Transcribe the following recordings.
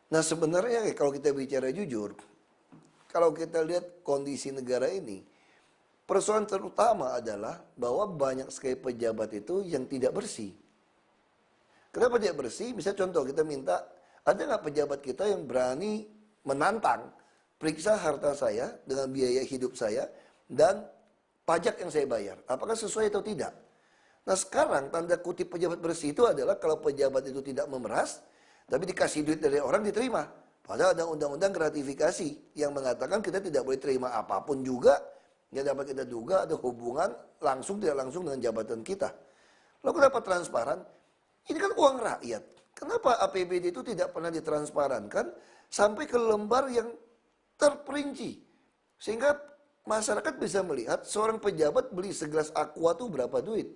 Nah sebenarnya kalau kita bicara jujur, kalau kita lihat kondisi negara ini, persoalan terutama adalah bahwa banyak sekali pejabat itu yang tidak bersih. Kenapa tidak bersih? Bisa contoh kita minta, ada nggak pejabat kita yang berani menantang, periksa harta saya dengan biaya hidup saya dan pajak yang saya bayar. Apakah sesuai atau tidak? Nah sekarang tanda kutip pejabat bersih itu adalah kalau pejabat itu tidak memeras, tapi dikasih duit dari orang diterima. Padahal ada undang-undang gratifikasi yang mengatakan kita tidak boleh terima apapun juga yang dapat kita duga ada hubungan langsung tidak langsung dengan jabatan kita. Lalu kenapa transparan? Ini kan uang rakyat. Kenapa APBD itu tidak pernah ditransparankan sampai ke lembar yang terperinci? Sehingga masyarakat bisa melihat seorang pejabat beli segelas aqua itu berapa duit.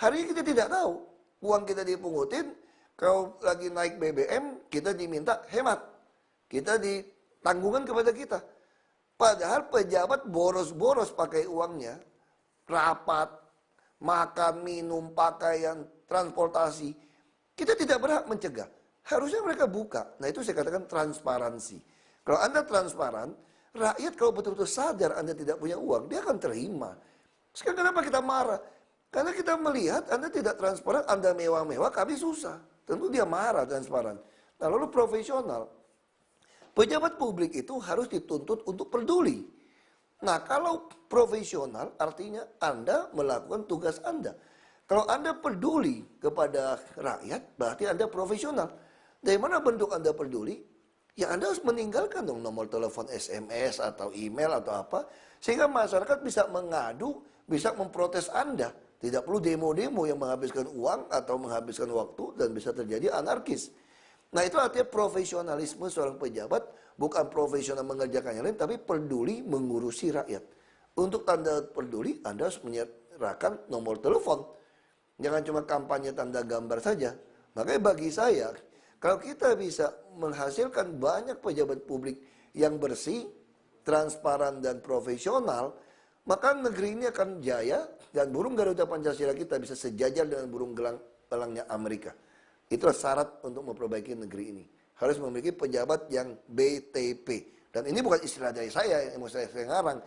Hari ini kita tidak tahu. Uang kita dipungutin, kalau lagi naik BBM, kita diminta hemat. Kita ditanggungan kepada kita. Padahal pejabat boros-boros pakai uangnya. Rapat, makan, minum, pakaian, transportasi. Kita tidak berhak mencegah. Harusnya mereka buka. Nah itu saya katakan transparansi. Kalau Anda transparan, rakyat kalau betul-betul sadar Anda tidak punya uang, dia akan terima. Sekarang kenapa kita marah? Karena kita melihat Anda tidak transparan, Anda mewah-mewah, kami susah. Tentu dia marah transparan. Nah lalu profesional. Pejabat publik itu harus dituntut untuk peduli. Nah kalau profesional artinya Anda melakukan tugas Anda. Kalau Anda peduli kepada rakyat, berarti Anda profesional. Dari mana bentuk Anda peduli? Ya Anda harus meninggalkan dong nomor telepon SMS atau email atau apa. Sehingga masyarakat bisa mengadu, bisa memprotes Anda. Tidak perlu demo-demo yang menghabiskan uang atau menghabiskan waktu dan bisa terjadi anarkis. Nah itu artinya profesionalisme seorang pejabat, bukan profesional mengerjakan yang lain, tapi peduli mengurusi rakyat. Untuk tanda peduli, Anda harus menyerahkan nomor telepon. Jangan cuma kampanye tanda gambar saja. Makanya bagi saya, kalau kita bisa menghasilkan banyak pejabat publik yang bersih, transparan dan profesional, maka negeri ini akan jaya dan burung Garuda Pancasila kita bisa sejajar dengan burung gelangnya Amerika. Itulah syarat untuk memperbaiki negeri ini. Harus memiliki pejabat yang BTP. Dan ini bukan istilah dari saya yang mau saya ngarang.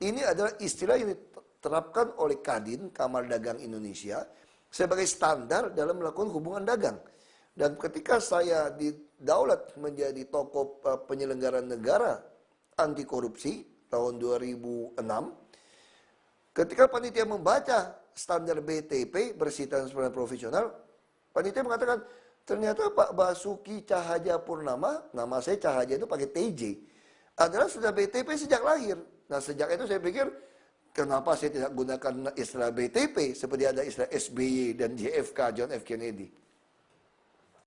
Ini adalah istilah yang diterapkan oleh Kadin, Kamar Dagang Indonesia, sebagai standar dalam melakukan hubungan dagang. Dan ketika saya didaulat menjadi tokoh penyelenggara negara anti korupsi tahun 2006, ketika panitia membaca standar BTP, bersih transparan profesional, panitia mengatakan, ternyata Pak Basuki Cahayapurnama, nama saya Cahaya itu pakai TJ, adalah sudah BTP sejak lahir. Nah sejak itu saya pikir, kenapa saya tidak gunakan istilah BTP, seperti ada istilah SBY dan JFK, John F. Kennedy.